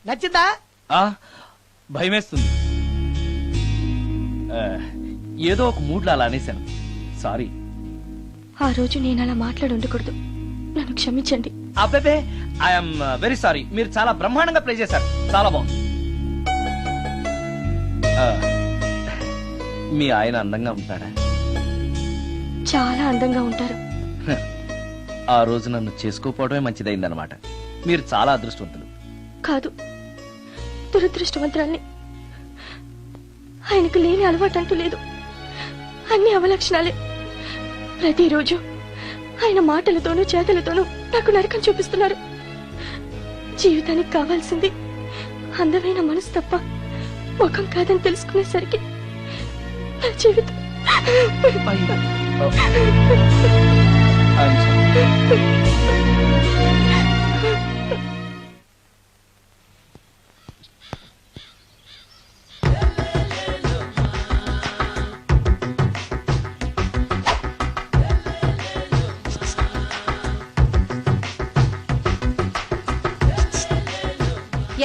నచ్చిందా? భయమేస్తుంది. ఏదో ఒక మూడ్లో అలా అనేశాను, సారీ. ఆ రోజు నేను అలా మాట్లాడి ఉండకూడదు, నన్ను క్షమించండి. అబ్బే, ఐఎమ్ వెరీ సారీ. మీరు చాలా బ్రహ్మాండంగా ప్లే చేశారు, చాలా బాగుంది. మీ ఆయన అందంగా ఉంటాడా? చాలా అందంగా ఉంటారు. ఆ రోజు నన్ను చేసుకోపోవడమే మంచిదైందనమాట. మీరు చాలా అదృష్టవంతులు. కాదు, దురదృష్టవంతురాల్ని. ఆయనకు లేని అలవాటు అంటూ లేదు, అన్ని అవలక్షణాలే. ప్రతిరోజు ఆయన మాటలతోనూ చేతలతోనూ నాకు నరకం చూపిస్తున్నారు. జీవితానికి కావాల్సింది అందమైన మనసు తప్ప ముఖం కాదని తెలుసుకునేసరికి నా జీవితం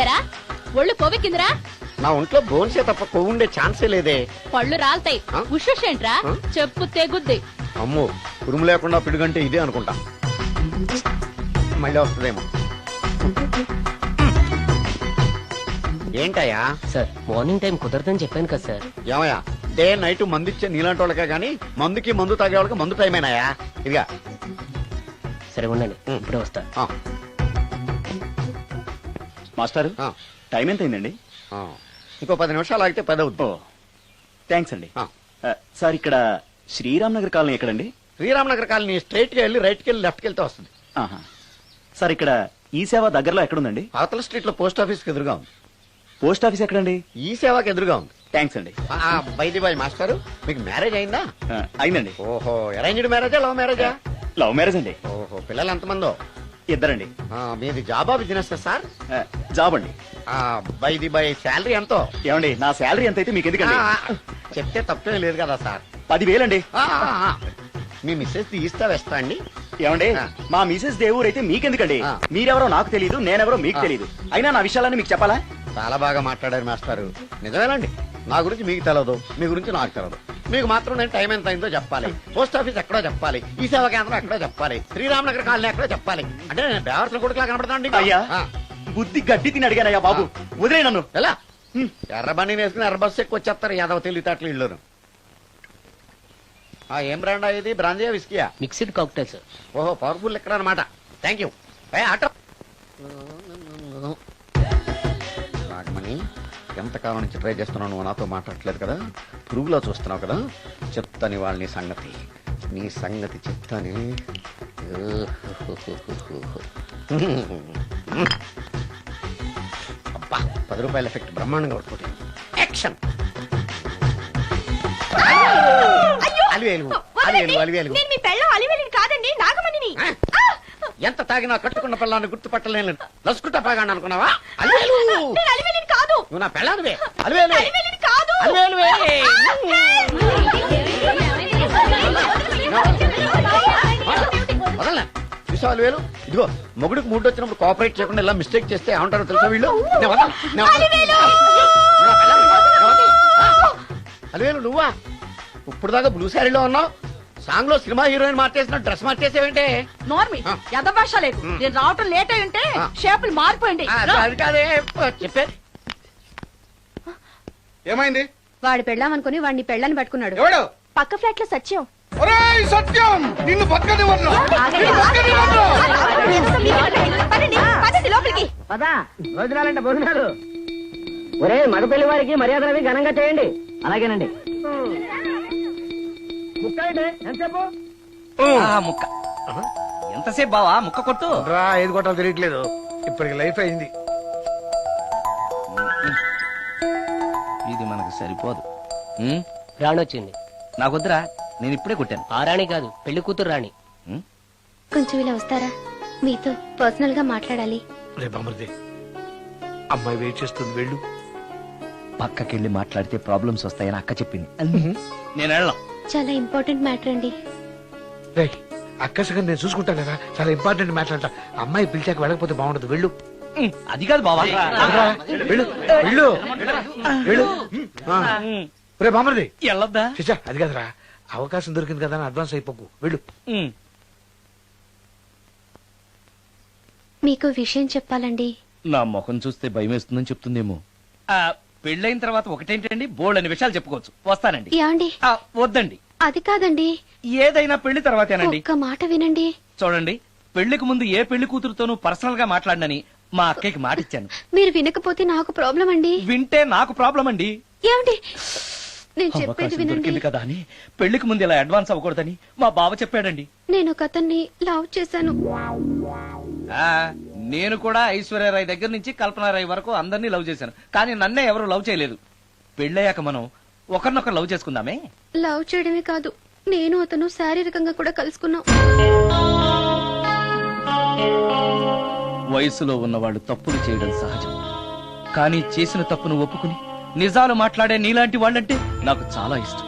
ఎరా ఒళ్ళు కొవ్వెక్కిందిరా? నా ఒంట్లో బోన్సే తప్ప కొవ్వుండే ఛాన్సే లేదే. పళ్ళు రాల్తాయి. ఉషేంట్రా? చెప్పు తెగుద్ది. అమ్మో, ఉరుము లేకుండా పిడుగంటే ఇదే అనుకుంటా. మళ్ళీ వస్తుందేమో. ఏంటయ్యా? సార్, మార్నింగ్ టైం కుదరదని చెప్పాను కదా సార్. ఏమయ్యా, డే నైట్ మందు ఇచ్చే నీలాంటి వాళ్ళకే గానీ మందుకి మందు తాగే వాళ్ళకి మందు టైమేనాయా? ఇదిగా సరే ఉండండి, ఇప్పుడే వస్తా. మాస్టారు, టైం ఎంత అయిందండి? ఇంకో 10 నిమిషాలు ఆగితే 10 అవుద్ది. థ్యాంక్స్ అండి. సార్, ఇక్కడ శ్రీరామ్ నగర్ కాలనీ ఎక్కడండి? శ్రీరామ్ నగర్ కాలనీ స్ట్రైట్ గా వెళ్ళి రైట్ కి వెళ్ళి లెఫ్ట్ కి వెళ్తే వస్తుంది. సార్, ఇక్కడ ఈ సేవ దగ్గరలో ఎక్కడుందండి? అవతల స్ట్రీట్ లో పోస్ట్ ఆఫీస్ కి ఎదురుగా ఉంది. పోస్ట్ ఆఫీస్ ఎక్కడండి? ఈ సేవకి ఎదురుగా ఉంది. థ్యాంక్స్ అండి. బైది బాయ్ మాస్టారు, మీకు మ్యారేజ్ అయిందా? అయిందండి. ఓహో, అరేంజ్డ్ మ్యారేజా లవ్ మ్యారేజా? లవ్ మ్యారేజ్ అండి. ఓహో, పిల్లలు ఎంతమందో? ఇద్దరండి. మీది జాబా బిజినెస్ సార్? జాబ్ అండి. బైది బై శాలరీ ఎంతో? ఏమండి, నా శాలరీ ఎంత అయితే మీకు ఎందుకండి? చెప్తే తప్పే లేదు కదా సార్. 10,000 అండి. మీ మిస్సెస్ తీస్తా వేస్తా అండి. ఏమండి, మా మిసెస్ దేవుడు అయితే మీకెందుకండి? మీరెవరో నాకు తెలియదు, నేనెవరో మీకు తెలియదు. అయినా నా విషయాలన్నీ మీకు చెప్పాలా? చాలా బాగా మాట్లాడారు మాస్టారు. నిజమేనండి, నా గురించి మీకు తెలదు, మీ గురించి నాకు తెలదు. మీకు మాత్రం నేను టైం ఎంత అయిందో చెప్పాలి, పోస్ట్ ఆఫీస్ ఎక్కడో చెప్పాలి, ఈ సేవా కేంద్రం ఎక్కడో చెప్పాలి, శ్రీరామ్ నగర్ కాలనీ ఎక్కడో చెప్పాలి. అంటే నేను బేవర్సల కొడుకులా కనబడతానండి. అయ్యా, బుద్ధి గడ్డి తిని అడిగానయ్యా బాబు, వదిలే నన్ను. ఎలా ఎర్ర బండి వేసుకుని ఎర్ర బస్సు ఎక్కువ వచ్చేస్తారు యాదవ తెలివితేటలు ఇళ్ళను. ఏం బ్రాండ్ ఇది? బ్రాంజియా విస్కియా? Mixed cocktail sir. ఓహో, పవర్ఫుల్ ఎక్కడ అనమాట. Thank you. ఆటో నాగమణి, ఎంతకాలం నుంచి ట్రై చేస్తున్నావు, నువ్వు నాతో మాట్లాడట్లేదు కదా, పురుగులో చూస్తున్నావు కదా. చెప్తాను వాళ్ళ నీ సంగతి చెప్తాను. అబ్బా, 10 రూపాయల ఎఫెక్ట్ బ్రహ్మాండంగా పడుతుంది. యాక్షన్. ఎంత తాగినా కట్టుకున్న పిల్లాన్ని గుర్తుపట్టలేను. లసుకుంటా పాగాను అనుకున్నావా? నువ్వు నా పెళ్ళానివే. వదలనా విషయాలు వేలు. ఇదిగో, మొగుడికి మూడు వచ్చినప్పుడు కోఆపరేట్ చేయకుండా ఇలా మిస్టేక్ చేస్తే ఏమంటారో తెలుసా వీళ్ళు? అలివేలు నువ్వా? ఇప్పుడు దాకా బ్లూ శారీలో ఉన్నావు, సాంగ్ లో సినిమా హీరోయిన్ మార్చేసిన డ్రెస్ మార్చేసేవంటే? నోర్మి యథభాష లేదు. నేను రావటం లేట్ అయి ఉంటే షేపులు మారిపోయింది. అది కాదే చెప్పేది. ఏమైంది? వాడు పెళ్ళామనుకుని వాడిని పెళ్ళని పట్టుకున్నాడు. ఎవడు? పక్క ఫ్లాట్ లో సత్యం. సత్యం, నిన్ను బతకనివ్వను. లోపలికి పదా, భోజనాలంటే భోజనాలు. ఒరే, మగ పెళ్లి వారికి మర్యాదలవి ఘనంగా చేయండి. అలాగేనండి. ఎంతసేపు? ముక్క ఎంతసేపు బావా? ముక్క కొట్టు. ఏది కొట్టాలో తెలియట్లేదు, ఇప్పటికి లైఫ్ అయింది. ఇది మనకు సరిపోదు. రాణి వచ్చింది. నాకొద్దురా, నేను ఇప్పుడే కొట్టాను. ఆ రాణి కాదు, పెళ్లి కూతురు రాణి. కొంచెం ఇలా వస్తారా? మీతో పర్సనల్ గా మాట్లాడాలి. అమ్మాయి వెయిట్ చేస్తుంది, వెళ్ళు. పక్కకెళ్ళి మాట్లాడితే ప్రాబ్లమ్స్ వస్తాయని అక్క చెప్పింది. నేను వెళ్ళాం. చాలా ఇంపార్టెంట్ మ్యాటర్ అండి. అక్కసగా నేను చూసుకుంటాను కదా, చాలా ఇంపార్టెంట్ మ్యాటర్ అంట. అమ్మాయి పిలిచాక వెళ్ళకపోతే బాగుండదు, వెళ్ళు. అది కాదు బావా. వెళ్ళు వెళ్ళు వెళ్ళు రే బామర్ది వెళ్ళొద్దా? చిచ్చా అది కదరా అవకాశం దొరికింది కదా అని అడ్వాన్స్ అయిపోకు వెళ్ళు. మీకు విషయం చెప్పాలండి. నా ముఖం చూస్తే భయం వేస్తుందని చెప్తుందేమో. పెళ్ళైన తర్వాత ఒకటేంటండి బోల్డ్ అని విషయాలు చెప్పుకోవచ్చు. వస్తానండి. యాండి వద్దండి, అది కాదండి, ఏదైనా పెళ్లి తర్వాతేనండి. ఒక్క మాట వినండి. చూడండి, పెళ్లికి ముందు ఏ పెళ్లి కూతురుతోనూ పర్సనల్ గా మాట్లాడనని మా అక్కకి మాట ఇచ్చాను. మీరు వినకపోతే నాకు ప్రాబ్లం అండి. వింటే నాకు ప్రాబ్లం అండి. ఏమండి నేను చెప్పేది అవకాశం వినండి. దొరికింది కదా అని పెళ్లికి ముందు ఇలా అడ్వాన్స్ అవ్వకూడదని మా బావ చెప్పాడండి. నేను ఒక అతన్ని లవ్ చేశాను. నేను కూడా ఐశ్వర్యరాయ్ దగ్గర నుంచి కల్పనారాయ్ వరకు అందరినీ లవ్ చేశాను, కానీ నన్నే ఎవరు లవ్ చేయలేదు. పెళ్ళయ్యాక మనం ఒకరినొకరు లవ్ చేసుకుందామే. లవ్ చేయడమే కాదు, నేను అతను శారీరకంగా కూడా కలుసుకున్నాం. వయసులో ఉన్నవాళ్ళు తప్పులు చేయడం సహజం, కానీ చేసిన తప్పును ఒప్పుకుని నిజాలు మాట్లాడే నీలాంటి వాళ్ళంటే నాకు చాలా ఇష్టం.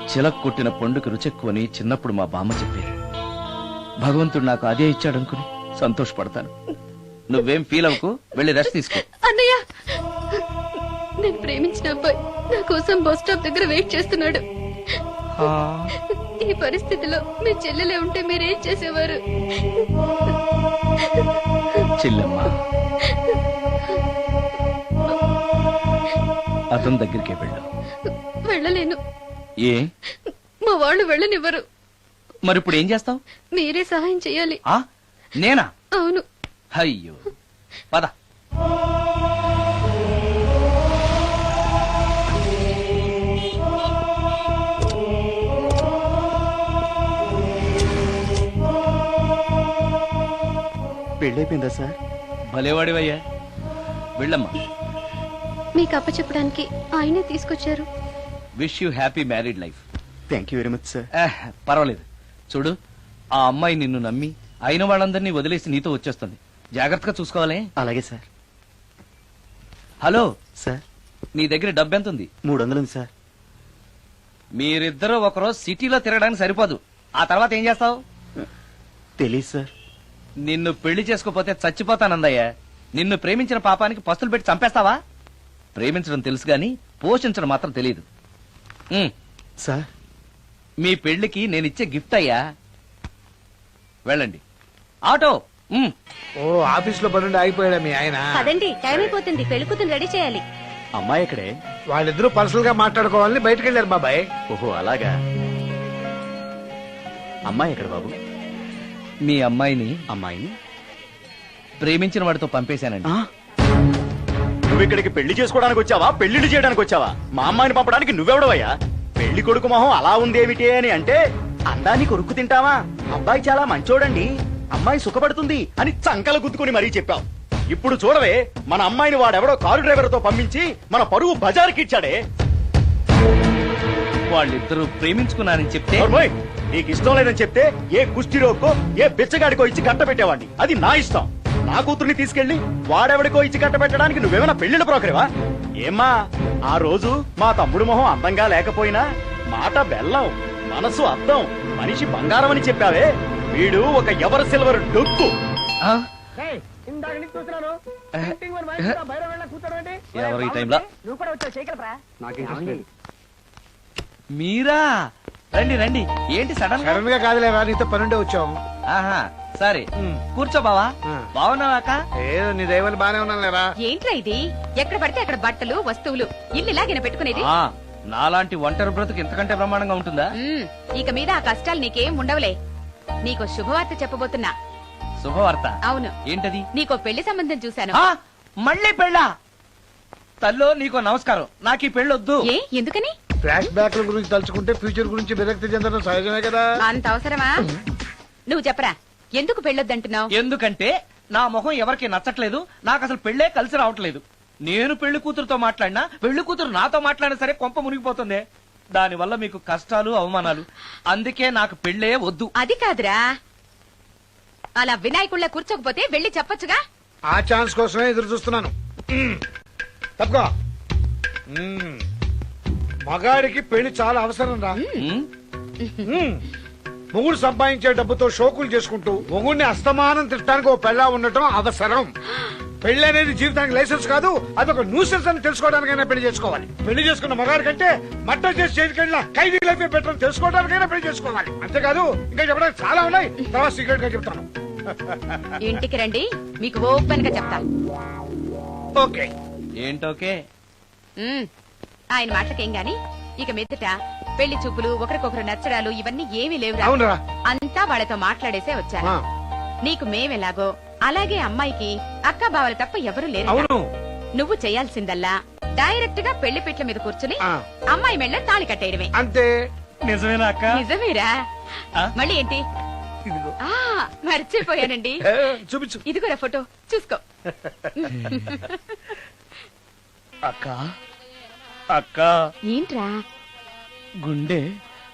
చిలక్ కొట్టిన పండుగ రుచెక్కువని చిన్నప్పుడు మా బామ్మ చెప్పేది. భగవంతుడు నాకు అదే ఇచ్చాడనుకుని సంతోషపడతాను. నువ్వేం ఫీల్ అవ్వకు, వెళ్ళి రెస్ట్ తీసుకో. అన్నయ్య, నేను ప్రేమించిన అబ్బాయి నా కోసం బస్ స్టాప్ దగ్గర వెయిట్ చేస్తున్నాడు. ఈ పరిస్థితిలో మీ చెల్లెలే ఉంటే మీరేం చేసేవారు? చెల్లెమ్మా, అతని దగ్గరికే వెళ్ళు. వెళ్ళలేను, ఏ? మా వాళ్ళు వెళ్ళనివ్వరు. మరి ఇప్పుడు ఏం చేస్తావు? మీరే సహాయం చేయాలి. నేనా? అవును. అయ్యో, పద. పెళ్ళైపోయిందా సార్? భలేవాడివయ్యా, వెళ్ళమ్మా. మీకు అప్పచెప్పడానికి ఆయనే తీసుకొచ్చారు. Wish you happy married life. Thank you very much sir. పర్వాలేదు. చూడు, ఆ అమ్మాయి నిన్ను నమ్మి అయిన వాళ్ళందరినీ వదిలేసి నీతో వచ్చేస్తుంది. జాగ్రత్తగా చూసుకోవాలి. అలాగే సార్. హలో సార్, నీ దగ్గర డబ్బెంత ఉంది? 300 ఉంది సార్. మీరిద్దరూ ఒకరోజు సిటీలో తిరగడానికి సరిపోదు. ఆ తర్వాత ఏం చేస్తావు? తెలీదు సార్. నిన్ను పెళ్లి చేసుకోపోతే చచ్చిపోతానందయ్యా. నిన్ను ప్రేమించిన పాపానికి పస్తులు పెట్టి చంపేస్తావా? ప్రేమించడం తెలుసు గాని పోషించడం మాత్రం తెలియదు. సార్, మీ పెళ్లికి నేనిచ్చే గిఫ్ట్ అయ్యా. వెళ్ళండి. ఆటో. ఓ ఆఫీస్ లో పనుండి ఆగిపోయాడా మీ ఆయన? అదండి, టైం అయిపోతుంది, పెళ్లి కూతురు రెడీ చేయాలి. అమ్మాయి ఎక్కడే? వాళ్ళిద్దరూ పర్సనల్ గా మాట్లాడుకోవాలని బయటకు వెళ్ళారు బాబాయ్. ఓహో అలాగా. అమ్మాయి ఎక్కడ బాబు? మీ అమ్మాయిని అమ్మాయిని ప్రేమించిన వాడితో పంపేశానండి. నువ్వు ఇక్కడికి పెళ్లి చేసుకోవడానికి వచ్చావా, పెళ్లిళ్ళు చేయడానికి వచ్చావా? మా అమ్మాయిని పంపడానికి నువ్వెవడవయ్యా? పెళ్లి కొడుకు మొహం అలా ఉందేమిటి అని అంటే అందాన్ని కొరుక్కు తింటావా? అబ్బాయి చాలా మంచోడండి, అమ్మాయి సుఖపడుతుంది అని చంకల గుద్దుకుని మరీ చెప్పావు. ఇప్పుడు చూడవే, మన అమ్మాయిని వాడెవడో కారు డ్రైవర్ తో పంపించి మన పరువు బజార్కి ఇచ్చాడే. వాళ్ళిద్దరూ ప్రేమించుకున్నారని చెప్తే నోర్మోయ్, నీకు ఇష్టం లేదని చెప్తే ఏ కుష్టిరోకో ఏ బిచ్చగాడికో ఇచ్చి కట్టబెట్టేవాడిని. అది నా ఇష్టం. నా కూతుర్ని తీసుకెళ్లి వాడెవడికో ఇచ్చి కట్టబెట్టడానికి నువ్వేమైనా పెళ్లిళ్ళ బ్రోకరేవా? ఏమ్మా, ఆ రోజు మా తమ్ముడు మొహం అందంగా లేకపోయినా మాట బెల్లం, మనసు అద్దం, మనిషి బంగారం అని చెప్పావే. వీడు ఒక ఎవరు సిల్వర్ డొక్కు. ఎవరు ఈ టైంలో? నువ్వు కూడా వచ్చావు, చేయగలరా? మీరా? రండి రండి. ఏంటి సడన్ గా? సడన్ గా కాదులేరా, నీతో పనుండే వచ్చాం. ఆహా, సరే కూర్చో బావా. బావున్నావాక? ఏదో నీ దైవాలు బానే ఉన్నాను లేరా. ఏంట్రా ఇది? ఎక్కడ పడితే అక్కడ బట్టలు వస్తువులు, ఇల్లు ఇలాగైనా పెట్టుకునేది? నాలాంటి ఒంటరి బ్రతుకు ఇంతకంటే బ్రహ్మాండంగా ఉంటుందా? ఇక మీద ఆ కష్టాలు నీకేం ఉండవులే. నీకో శుభవార్త చెప్పబోతున్నా. శుభవార్త? అవును. ఏంటది? నీకో పెళ్లి సంబంధం చూశాను. మళ్ళీ పెళ్ళా? తల్లో నీకో నమస్కారం, నాకు ఈ పెళ్ళొద్దు. ఏ, ఎందుకని? ఫ్లాష్ బ్యాక్ల గురించి తలుచుకుంటే ఫ్యూచర్ గురించి విరక్తి చెందడం సహజమే కదా. అంత అవసరమా? నువ్వు చెప్పరా, ఎందుకు పెళ్ళొద్దంటున్నావు? ఎందుకంటే నా ముఖం ఎవరికి నచ్చట్లేదు, నాకు అసలు పెళ్ళే కలిసి రావట్లేదు. నేను పెళ్లి కూతురుతో మాట్లాడినా, పెళ్లి కూతురు నాతో మాట్లాడినా సరే కొంప మునిగిపోతుంది. దానివల్ల మీకు కష్టాలు అవమానాలు. అందుకే నాకు పెళ్ళే వద్దు. అది కాదురా, అలా వినాయకుళ్ళ కూర్చోకపోతే వెళ్ళి చెప్పొచ్చుగా. ఆ ఛాన్స్ కోసమే ఎదురు చూస్తున్నాను. తప్పుకో. మగాడికి పెళ్లి చాలా అవసరం రా. మొగుడు సంపాదించే డబ్బుతో షోకులు చేసుకుంటూ మొగుడిని అస్తమానం తిట్టడానికి ఓ పెళ్ళా ఉండటం అవసరం. పెళ్లి అనేది జీవితానికి లైసెన్స్ కాదు, అదొక న్యూసెన్స్ అని తెలుసుకోవడానికైనా పెళ్లి చేసుకోవాలి. పెళ్లి చేసుకున్న మగాడి కంటే మట్ట చేసి చేయకుండా ఖైదీ లైఫ్ బెటర్ అని తెలుసుకోవడానికైనా పెళ్లి చేసుకోవాలి. అంతేకాదు ఇంకా చెప్పడానికి చాలా ఉన్నాయి, తర్వాత సీక్రెట్ గా చెప్తాను. ఇంటికి రండి, మీకు ఓపెన్ గా చెప్తా. ఓకే. ఏంటోకే? ఆయన మాటలకేం గాని ఇక మీదట పెళ్లి చూపులు, ఒకరికొకరు నచ్చడాలు ఇవన్నీ ఏమీ లేవు. అవునరా? అంతా వాళ్ళతో మాట్లాడేసే వచ్చాను. ఆ, నీకు మేమెలాగో అలాగే అమ్మాయికి అక్క బావలు తప్ప ఎవరు లేరు. అవును. నువ్వు చేయాల్సిందల్లా డైరెక్ట్ గా పెళ్లి పీటల మీద కూర్చుని ఆ. అమ్మాయి మెళ్ళ తాళి కట్టేయడమే. అంతే. నిజమేనా అక్క? నిజమేరా? ఆ? మళ్ళీ ఏంటి? ఇదిగో. ఆ మర్చిపోయానండి. చూపించు. ఇదిగోరా ఫోటో చూసుకో. అక్క అక్క ఏంట్రా? గుండె